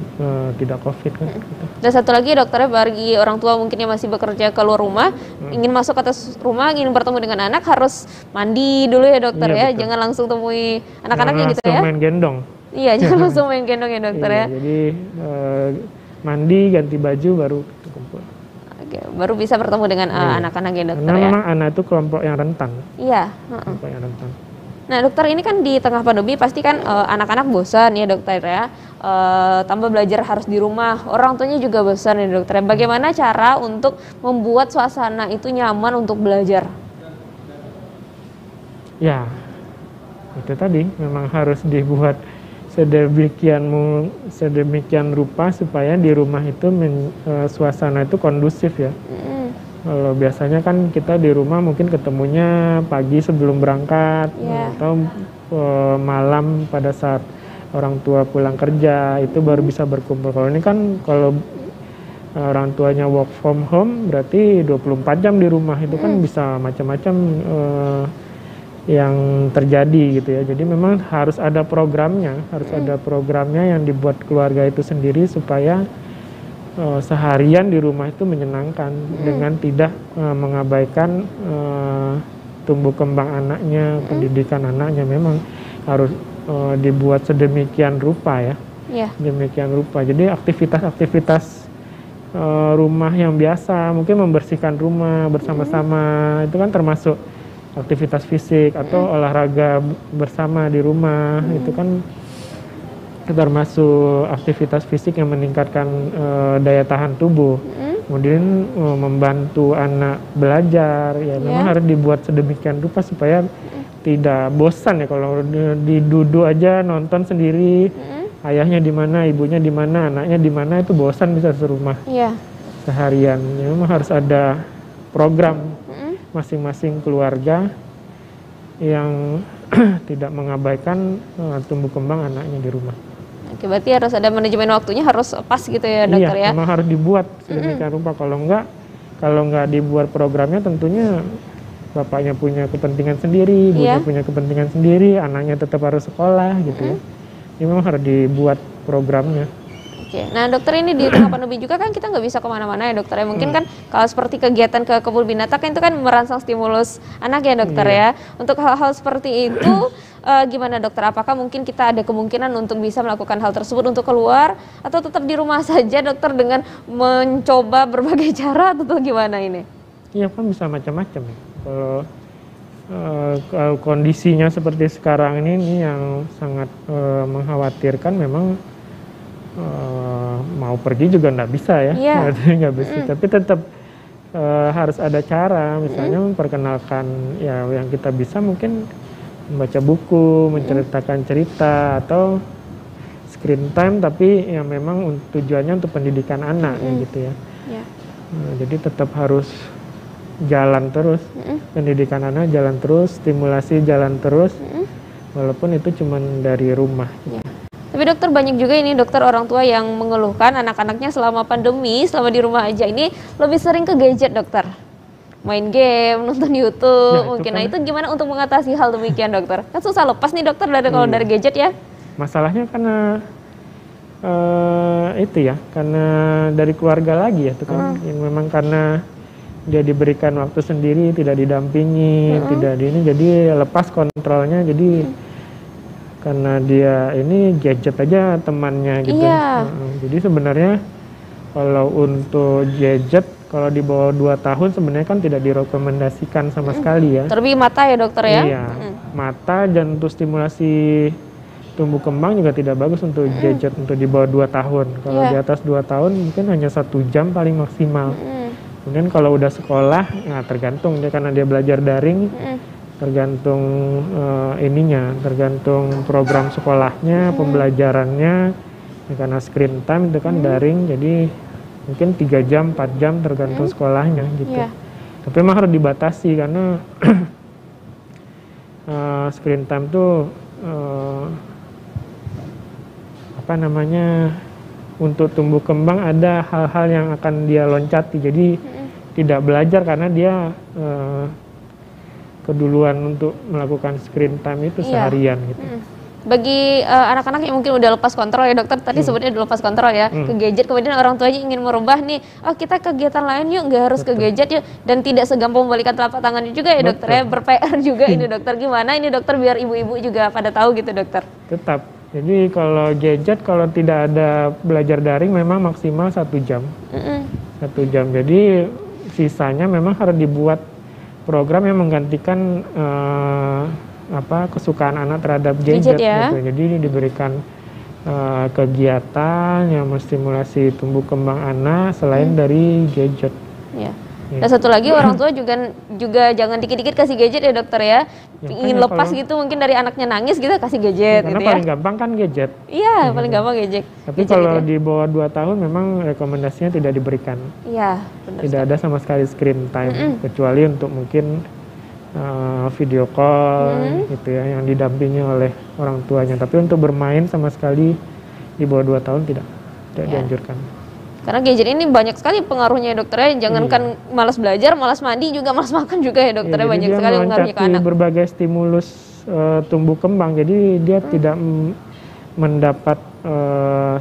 tidak COVID kan. Dan satu lagi dokternya, bagi orang tua mungkin yang masih bekerja keluar rumah, ingin masuk ke atas rumah, ingin bertemu dengan anak, harus mandi dulu ya dokter ya, betul. Jangan langsung temui anak-anaknya gitu ya. Main gendong. Iya, jangan langsung main gendong ya dokter ya. Jadi mandi, ganti baju baru kumpul. Baru bisa bertemu dengan anak-anak ya dokter. Karena memang anak itu kelompok yang rentan. Iya. Kelompok yang rentan. Nah dokter, ini kan di tengah pandemi pasti kan anak-anak bosan ya dokter ya. Tambah belajar harus di rumah, orang tuanya juga bosan ya dokter. Bagaimana cara untuk membuat suasana itu nyaman untuk belajar? Ya, itu tadi memang harus dibuat sedemikian rupa supaya di rumah itu suasana itu kondusif ya. Kalau biasanya kan kita di rumah mungkin ketemunya pagi sebelum berangkat atau malam pada saat orang tua pulang kerja itu baru bisa berkumpul. Kalau ini kan kalau orang tuanya work from home berarti 24 jam di rumah, itu kan bisa macam-macam yang terjadi gitu ya. Jadi memang harus ada programnya, yang dibuat keluarga itu sendiri supaya seharian di rumah itu menyenangkan dengan tidak mengabaikan tumbuh kembang anaknya, pendidikan anaknya. Memang harus dibuat sedemikian rupa ya. Demikian rupa. Jadi aktivitas rumah yang biasa, mungkin membersihkan rumah bersama-sama, itu kan termasuk aktivitas fisik, atau olahraga bersama di rumah, itu kan termasuk aktivitas fisik yang meningkatkan daya tahan tubuh. Kemudian membantu anak belajar, ya memang harus dibuat sedemikian rupa supaya tidak bosan ya. Kalau duduk aja nonton sendiri, ayahnya di mana, ibunya di mana, anaknya di mana, itu bosan bisa serumah seharian. Ya, memang harus ada program masing-masing keluarga yang tidak mengabaikan tumbuh kembang anaknya di rumah. Oke, berarti harus ada manajemen waktunya, harus pas gitu ya dokter ya? Iya, memang harus dibuat sedemikian rupa. Kalau nggak dibuat programnya tentunya bapaknya punya kepentingan sendiri, ibunya punya kepentingan sendiri, anaknya tetap harus sekolah gitu ya. Ini memang harus dibuat programnya. Oke. Nah dokter, ini di tengah pandemi juga kan kita nggak bisa kemana-mana ya dokter ya. Mungkin kan kalau seperti kegiatan ke kebun binatang kan itu kan merangsang stimulus anak ya dokter ya. Untuk hal-hal seperti itu gimana dokter? Apakah mungkin kita ada kemungkinan untuk bisa melakukan hal tersebut untuk keluar, atau tetap di rumah saja dokter dengan mencoba berbagai cara, atau gimana ini? Iya kan bisa macam-macam ya. Kalau kondisinya seperti sekarang ini yang sangat mengkhawatirkan, memang mau pergi juga nggak bisa ya, nggak bisa. Tapi tetap harus ada cara, misalnya memperkenalkan ya yang kita bisa, mungkin membaca buku, menceritakan cerita, atau screen time tapi yang memang tujuannya untuk pendidikan anak gitu ya. Nah, jadi tetap harus jalan terus, pendidikan anak jalan terus, stimulasi jalan terus, walaupun itu cuma dari rumah. Tapi dokter, banyak juga ini dokter orang tua yang mengeluhkan anak-anaknya selama pandemi, selama di rumah aja ini lebih sering ke gadget dokter. Main game, nonton YouTube mungkin. Nah itu gimana untuk mengatasi hal demikian dokter? Kan susah lepas nih dokter kalau dari gadget ya. Masalahnya karena itu ya, karena dari keluarga lagi ya, itu kan yang memang karena dia diberikan waktu sendiri, tidak didampingi, tidak ini, jadi lepas kontrolnya, jadi karena dia ini gadget aja temannya gitu. Jadi sebenarnya kalau untuk gadget, kalau di bawah 2 tahun sebenarnya kan tidak direkomendasikan sama sekali ya. Terlebih mata ya dokter ya? Iya, mata, dan untuk stimulasi tumbuh kembang juga tidak bagus untuk gadget untuk di bawah 2 tahun. Kalau di atas 2 tahun mungkin hanya 1 jam paling maksimal. Kemudian kalau udah sekolah, ya tergantung dia, karena dia belajar daring, tergantung tergantung program sekolahnya, pembelajarannya, ya, karena screen time itu kan daring, jadi mungkin 3 jam, 4 jam tergantung sekolahnya gitu. Tapi memang harus dibatasi, karena screen time tuh untuk tumbuh kembang ada hal-hal yang akan dia loncati, jadi tidak belajar karena dia keduluan untuk melakukan screen time itu seharian gitu. Bagi anak-anak yang mungkin udah lepas kontrol ya dokter, tadi sebutnya udah lepas kontrol ya ke gadget, kemudian orang tuanya ingin merubah nih, kita kegiatan lain yuk, nggak harus ke gadget yuk, dan tidak segampang membalikan telapak tangannya juga ya dokter ya, ber-PR juga ini dokter. Gimana ini dokter biar ibu-ibu juga pada tahu gitu dokter? Tetap, jadi kalau gadget, kalau tidak ada belajar daring memang maksimal 1 jam. 1 jam, jadi sisanya memang harus dibuat program yang menggantikan kesukaan anak terhadap gadget gitu. Jadi diberikan kegiatan yang menstimulasi tumbuh kembang anak selain dari gadget. Dan satu lagi, orang tua juga jangan dikit-dikit kasih gadget ya dokter ya. Ingin lepas gitu, mungkin dari anaknya nangis gitu kasih gadget karena gitu paling gampang kan gadget. Iya, paling gampang gadget. Tapi kalau di bawah 2 tahun memang rekomendasinya tidak diberikan. Iya, benar. Tidak ada sama sekali screen time, kecuali untuk mungkin video call gitu ya, yang didampingi oleh orang tuanya. Tapi untuk bermain sama sekali di bawah 2 tahun tidak dianjurkan. Karena gadget ini banyak sekali pengaruhnya ya dokter ya. Jangankan malas belajar, malas mandi juga, malas makan juga ya dokter. Banyak sekali pengaruhnya ke anak. Berbagai stimulus tumbuh kembang, jadi dia tidak mendapat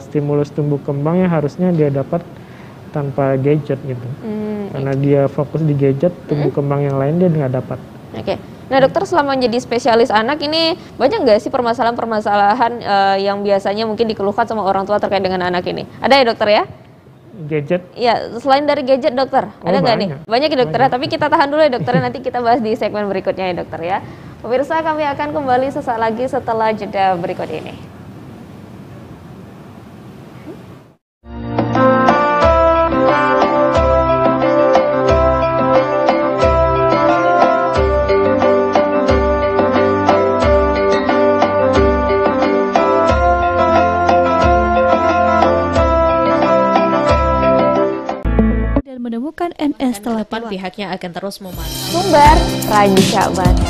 stimulus tumbuh kembang yang harusnya dia dapat tanpa gadget gitu. Karena dia fokus di gadget, tumbuh kembang yang lain dia nggak dapat. Nah dokter, selama menjadi spesialis anak ini banyak nggak sih permasalahan-permasalahan yang biasanya mungkin dikeluhkan sama orang tua terkait dengan anak ini? Ada ya dokter ya? Gadget? Iya, selain dari gadget dokter, ada nggak nih? Banyak ya dokter, tapi kita tahan dulu ya dokter, nanti kita bahas di segmen berikutnya ya dokter ya. Pemirsa, kami akan kembali sesaat lagi setelah jeda berikut ini. Menemukan NS telah depan pihaknya akan terus memantau sumber Ranca Bana.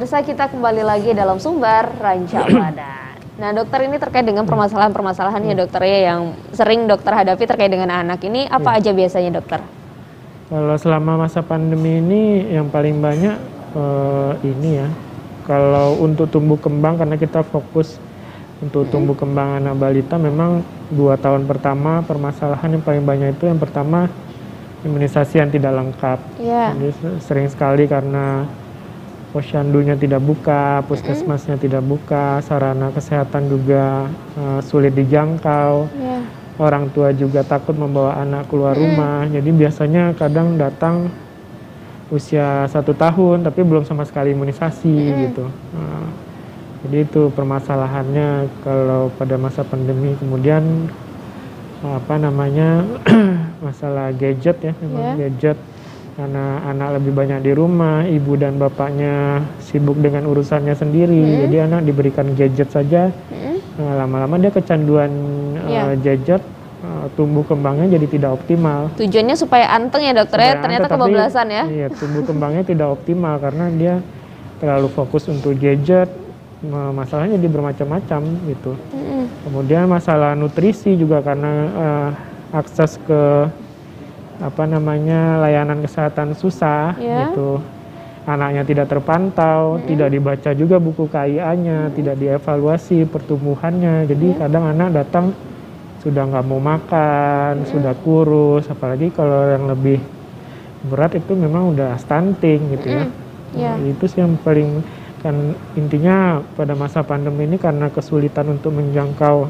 pemirsa, kita kembali lagi dalam Sumber Ranca Wana. Nah, dokter, ini terkait dengan permasalahan-permasalahan ya dokter ya yang sering dokter hadapi terkait dengan anak ini, apa aja biasanya dokter? Kalau selama masa pandemi ini yang paling banyak ini ya, kalau untuk tumbuh kembang, karena kita fokus untuk tumbuh kembang anak balita, memang 2 tahun pertama permasalahan yang paling banyak itu yang pertama imunisasi yang tidak lengkap. Jadi sering sekali karena posyandunya tidak buka, puskesmasnya tidak buka, sarana kesehatan juga sulit dijangkau. Orang tua juga takut membawa anak keluar rumah. Jadi biasanya kadang datang usia 1 tahun tapi belum sama sekali imunisasi gitu. Jadi itu permasalahannya kalau pada masa pandemi. Kemudian apa namanya masalah gadget ya, memang gadget. Karena anak lebih banyak di rumah, ibu dan bapaknya sibuk dengan urusannya sendiri, jadi anak diberikan gadget saja, lama-lama dia kecanduan gadget, tumbuh kembangnya jadi tidak optimal. Tujuannya supaya anteng ya dokter ya, ternyata kebablasan ya. Iya, tumbuh kembangnya tidak optimal karena dia terlalu fokus untuk gadget, masalahnya jadi bermacam-macam gitu. Kemudian masalah nutrisi juga karena akses ke layanan kesehatan susah gitu. Anaknya tidak terpantau, tidak dibaca juga buku KIA-nya, tidak dievaluasi pertumbuhannya. Jadi kadang anak datang sudah nggak mau makan, sudah kurus, apalagi kalau yang lebih berat itu memang udah stunting gitu ya. Itu sih yang paling, kan intinya pada masa pandemi ini karena kesulitan untuk menjangkau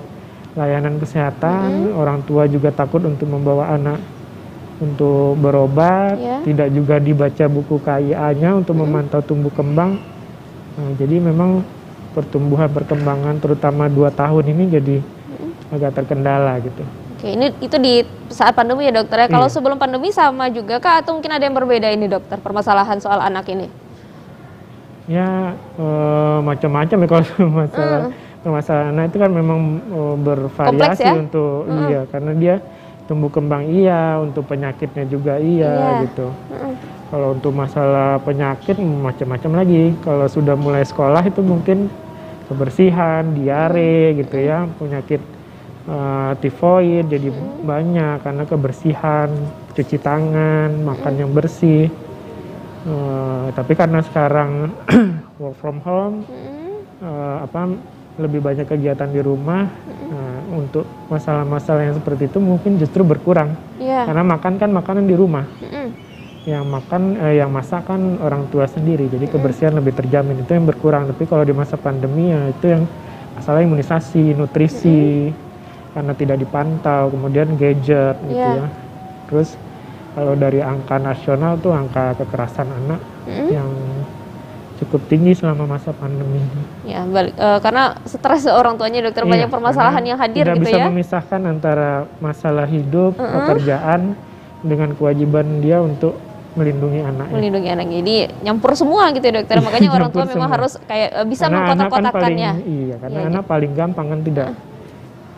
layanan kesehatan, orang tua juga takut untuk membawa anak untuk berobat, tidak juga dibaca buku KIA-nya untuk memantau tumbuh kembang. Jadi memang pertumbuhan perkembangan terutama 2 tahun ini jadi agak terkendala gitu. Oke, ini itu di saat pandemi ya dokter ya. Kalau sebelum pandemi sama juga kah atau mungkin ada yang berbeda ini dokter, permasalahan soal anak ini? Ya macam-macam ya kalau permasalahan anak itu kan memang bervariasi untuk karena dia tumbuh kembang untuk penyakitnya juga gitu. Kalau untuk masalah penyakit macam-macam lagi. Kalau sudah mulai sekolah itu mungkin kebersihan, diare gitu ya, penyakit tifoid jadi banyak karena kebersihan, cuci tangan, makan yang bersih. Tapi karena sekarang work from home, lebih banyak kegiatan di rumah, untuk masalah-masalah yang seperti itu mungkin justru berkurang. Karena makan kan makanan di rumah, yang masak kan orang tua sendiri, jadi kebersihan lebih terjamin, itu yang berkurang. Tapi kalau di masa pandemi ya itu yang masalah imunisasi, nutrisi, karena tidak dipantau, kemudian gadget gitu ya. Terus kalau dari angka nasional tuh angka kekerasan anak yang cukup tinggi selama masa pandemi ini. Ya, karena stres orang tuanya dokter, banyak permasalahan yang hadir gitu ya. Tidak bisa memisahkan antara masalah hidup, pekerjaan dengan kewajiban dia untuk melindungi anaknya. Melindungi anaknya, jadi nyampur semua gitu ya dokter. Makanya orang tua memang harus kayak bisa mengkotak-kotakannya. Iya, karena anak paling gampang kan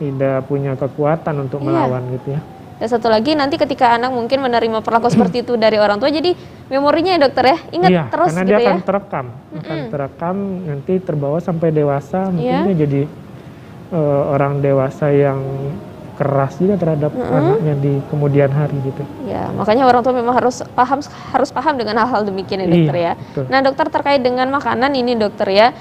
tidak punya kekuatan untuk melawan gitu ya. Dan satu lagi, nanti ketika anak mungkin menerima perlakuan seperti itu dari orang tua, jadi memorinya ya dokter ya, ingat terus karena gitu dia akan terekam, nanti terbawa sampai dewasa, mungkin dia jadi orang dewasa yang keras juga terhadap anaknya di kemudian hari gitu. Ya, makanya orang tua memang harus paham dengan hal-hal demikian ya dokter ya. Betul. Nah dokter, terkait dengan makanan ini dokter ya,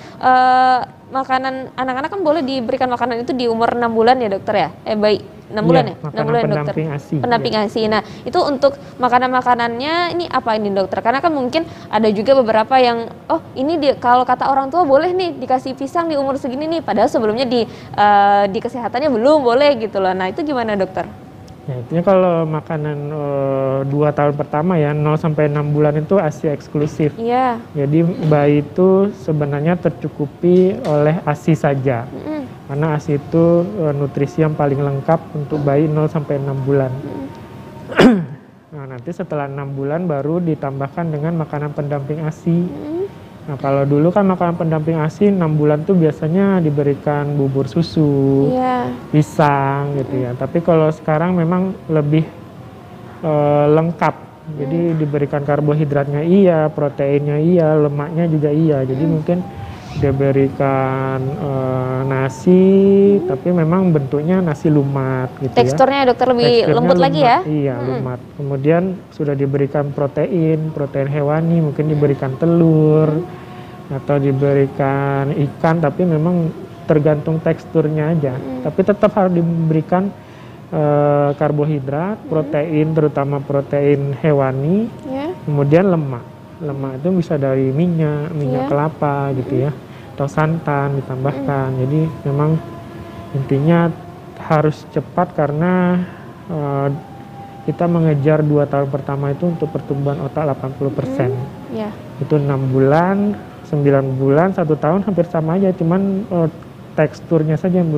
makanan anak-anak kan boleh diberikan makanan itu di umur 6 bulan ya dokter ya, bayi 6 bulan ya? 6 bulan dokter. Pendamping ASI. Nah, itu untuk makanan-makanannya ini apa ini dokter? Karena kan mungkin ada juga beberapa yang ini kalau kata orang tua boleh nih dikasih pisang di umur segini nih, padahal sebelumnya di kesehatannya belum boleh gitu loh. Nah, itu gimana dokter? Ya, intinya kalau makanan 2 tahun pertama ya, 0 sampai 6 bulan itu ASI eksklusif. Jadi bayi itu sebenarnya tercukupi oleh ASI saja. Karena ASI itu nutrisi yang paling lengkap untuk bayi 0 sampai 6 bulan. Nah, nanti setelah 6 bulan baru ditambahkan dengan makanan pendamping ASI. Nah, kalau dulu kan makanan pendamping ASI 6 bulan tuh biasanya diberikan bubur susu, pisang gitu ya. Tapi kalau sekarang memang lebih lengkap Jadi diberikan karbohidratnya iya, proteinnya iya, lemaknya juga iya. Jadi mungkin diberikan nasi, tapi memang bentuknya nasi lumat gitu. Teksturnya dokter lebih lembut lagi ya? Iya, lumat. Kemudian sudah diberikan protein hewani, mungkin diberikan telur atau diberikan ikan, tapi memang tergantung teksturnya aja. Tapi tetap harus diberikan karbohidrat, protein, terutama protein hewani, kemudian lemak. Lemak itu bisa dari minyak kelapa gitu ya, atau santan ditambahkan. Jadi memang intinya harus cepat karena kita mengejar 2 tahun pertama itu untuk pertumbuhan otak 80%. Itu 6 bulan, 9 bulan, 1 tahun hampir sama aja, cuman teksturnya saja yang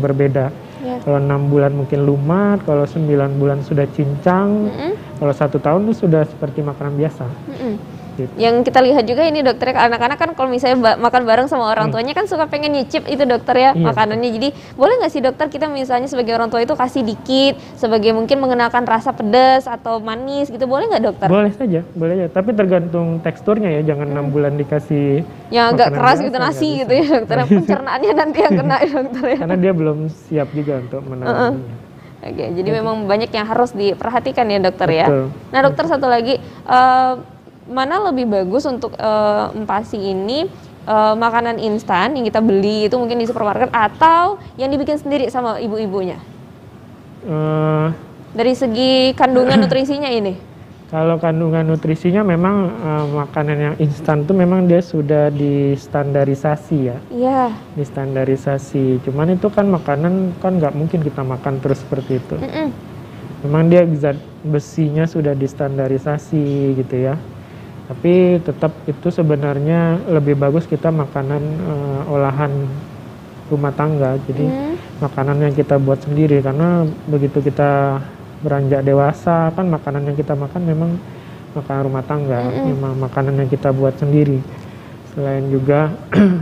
berbeda. Kalau 6 bulan mungkin lumat, kalau 9 bulan sudah cincang, kalau 1 tahun itu sudah seperti makanan biasa. Gitu. Yang kita lihat juga ini dokter, anak-anak kan kalau misalnya makan bareng sama orang tuanya kan suka pengen nyicip itu dokter ya, makanannya. Jadi boleh nggak sih dokter kita misalnya sebagai orang tua itu kasih dikit sebagai mungkin mengenalkan rasa pedas atau manis gitu, boleh nggak dokter? Boleh saja, boleh ya. Tapi tergantung teksturnya ya, jangan 6 bulan dikasih yang agak keras gitu nasi gitu ya dokter. Pencernaannya nanti yang kena ya dokter ya. Karena dia belum siap juga untuk menangani. Oke, jadi memang banyak yang harus diperhatikan ya dokter ya. Nah dokter, satu lagi, mana lebih bagus untuk empasi ini, makanan instan yang kita beli itu mungkin di supermarket atau yang dibikin sendiri sama ibu-ibunya? Dari segi kandungan nutrisinya ini? Kalau kandungan nutrisinya memang makanan yang instan itu memang dia sudah distandarisasi ya. Iya. Distandarisasi. Cuman itu kan makanan kan nggak mungkin kita makan terus seperti itu. Memang dia zat besinya sudah distandarisasi gitu ya. Tapi tetap itu sebenarnya lebih bagus kita makanan olahan rumah tangga. Jadi makanan yang kita buat sendiri, karena begitu kita beranjak dewasa kan makanan yang kita makan memang makanan rumah tangga, memang makanan yang kita buat sendiri. Selain juga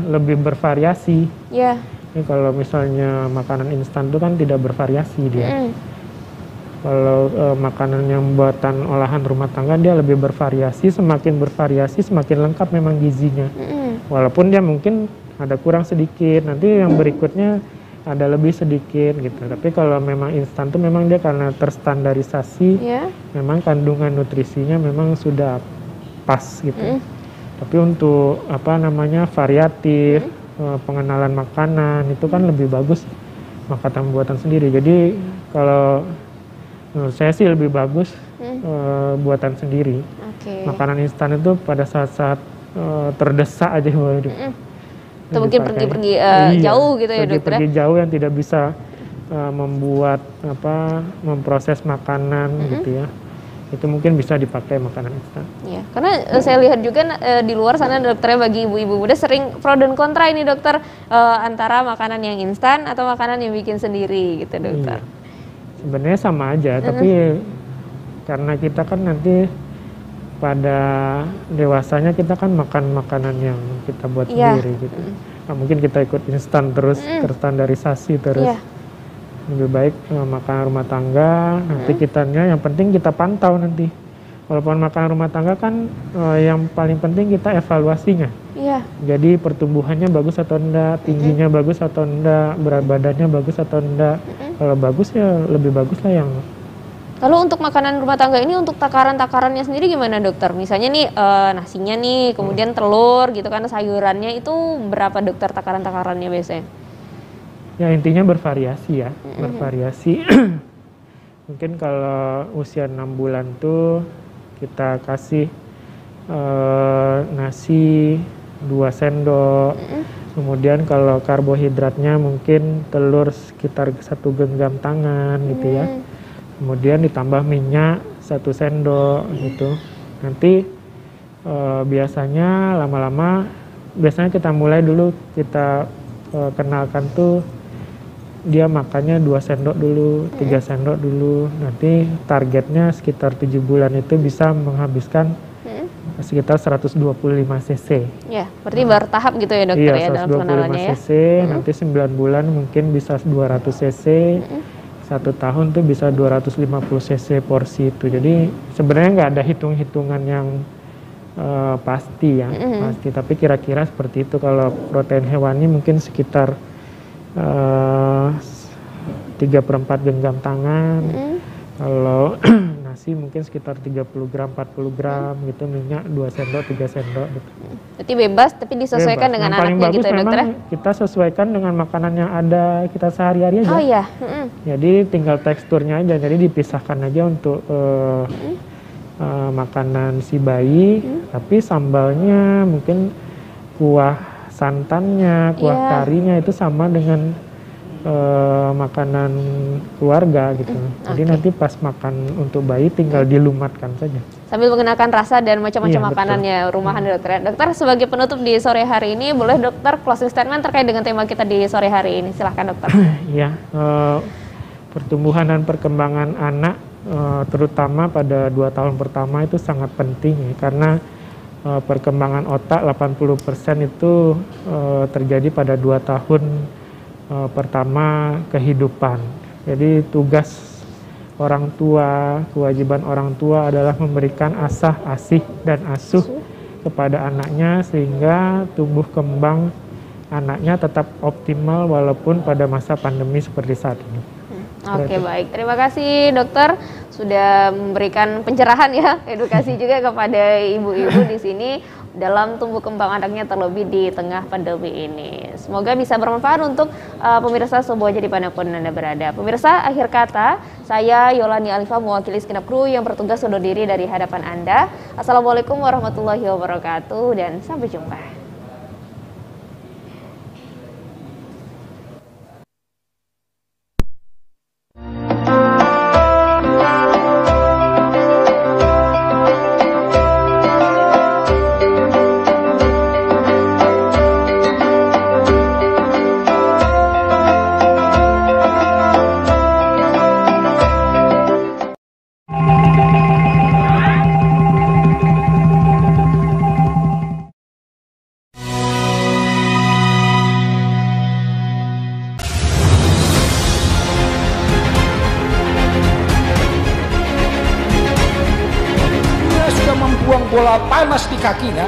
lebih bervariasi. Ini kalau misalnya makanan instan itu kan tidak bervariasi dia. Kalau makanan yang buatan olahan rumah tangga dia lebih bervariasi, semakin bervariasi semakin lengkap memang gizinya. Walaupun dia mungkin ada kurang sedikit, nanti yang berikutnya ada lebih sedikit gitu. Tapi kalau memang instan tuh memang dia karena terstandarisasi, memang kandungan nutrisinya memang sudah pas gitu. Tapi untuk apa namanya variatif, pengenalan makanan itu kan lebih bagus makanan buatan sendiri. Jadi kalau menurut saya sih lebih bagus buatan sendiri. Makanan instan itu pada saat-saat terdesak aja atau mungkin pergi-pergi jauh gitu ya dokter. Pergi jauh yang tidak bisa membuat memproses makanan gitu ya. Itu mungkin bisa dipakai makanan instan. Iya, karena saya lihat juga di luar sana dokternya bagi ibu-ibu muda sering pro dan kontra ini dokter, antara makanan yang instan atau makanan yang bikin sendiri gitu dokter. Sebenarnya sama aja, tapi karena kita kan nanti pada dewasanya kita kan makan makanan yang kita buat sendiri gitu. Nah, mungkin kita ikut instan terus, terstandarisasi terus. Lebih baik makan rumah tangga, nanti kitanya yang penting kita pantau nanti. Walaupun makan rumah tangga kan yang paling penting kita evaluasinya. Jadi pertumbuhannya bagus atau enggak, tingginya bagus atau enggak, berat badannya bagus atau enggak. Kalau bagus ya lebih bagus lah yang. Lalu untuk makanan rumah tangga ini untuk takaran-takarannya sendiri gimana dokter? Misalnya nih nasinya nih, kemudian telur gitu kan, sayurannya itu berapa dokter takaran-takarannya biasanya? Ya intinya bervariasi ya, bervariasi. Mungkin kalau usia 6 bulan tuh kita kasih nasi 2 sendok. Kemudian kalau karbohidratnya mungkin telur sekitar 1 genggam tangan gitu ya. Kemudian ditambah minyak 1 sendok gitu. Nanti biasanya lama-lama, biasanya kita mulai dulu kita kenalkan tuh dia makannya 2 sendok dulu, 3 sendok dulu. Nanti targetnya sekitar 7 bulan itu bisa menghabiskan sekitar 125 cc. Ya, berarti bertahap gitu ya dokter ya dalam pengenalannya ya. 125 cc, nanti 9 bulan mungkin bisa 200 cc. 1 tahun tuh bisa 250 cc porsi itu. Jadi sebenarnya nggak ada hitung-hitungan yang pasti ya, pasti. Tapi kira-kira seperti itu. Kalau protein hewani mungkin sekitar 3/4 genggam tangan. Kalau nasi mungkin sekitar 30 gram, 40 gram gitu, minyak 2 sendok, 3 sendok gitu. Berarti bebas tapi disesuaikan dengan anaknya gitu ya dokter? Kita sesuaikan dengan makanan yang ada kita sehari-hari aja. Oh iya. Jadi tinggal teksturnya aja, jadi dipisahkan aja untuk makanan si bayi, tapi sambalnya mungkin kuah santannya, kuah karinya itu sama dengan makanan keluarga gitu. Jadi nanti pas makan untuk bayi tinggal dilumatkan saja. Sambil mengenakan rasa dan macam-macam makanannya rumahan dokter. Dokter sebagai penutup di sore hari ini, boleh dokter closing statement terkait dengan tema kita di sore hari ini. Silahkan dokter. Ya, pertumbuhan dan perkembangan anak terutama pada 2 tahun pertama itu sangat penting ya, karena perkembangan otak 80% itu terjadi pada 2 tahun pertama kehidupan. Jadi tugas orang tua, kewajiban orang tua adalah memberikan asah, asih, dan asuh kepada anaknya sehingga tumbuh kembang anaknya tetap optimal walaupun pada masa pandemi seperti saat ini. Oke, baik. Terima kasih dokter sudah memberikan pencerahan ya, edukasi juga kepada ibu-ibu di sini dalam tumbuh kembang anaknya terlebih di tengah pandemi ini. Semoga bisa bermanfaat untuk pemirsa semuanya dimanapun Anda berada. Pemirsa, akhir kata, saya Yolani Alifa mewakili segenap kru yang bertugas undur diri dari hadapan Anda. Assalamualaikum warahmatullahi wabarakatuh dan sampai jumpa. Bola panas di kakinya.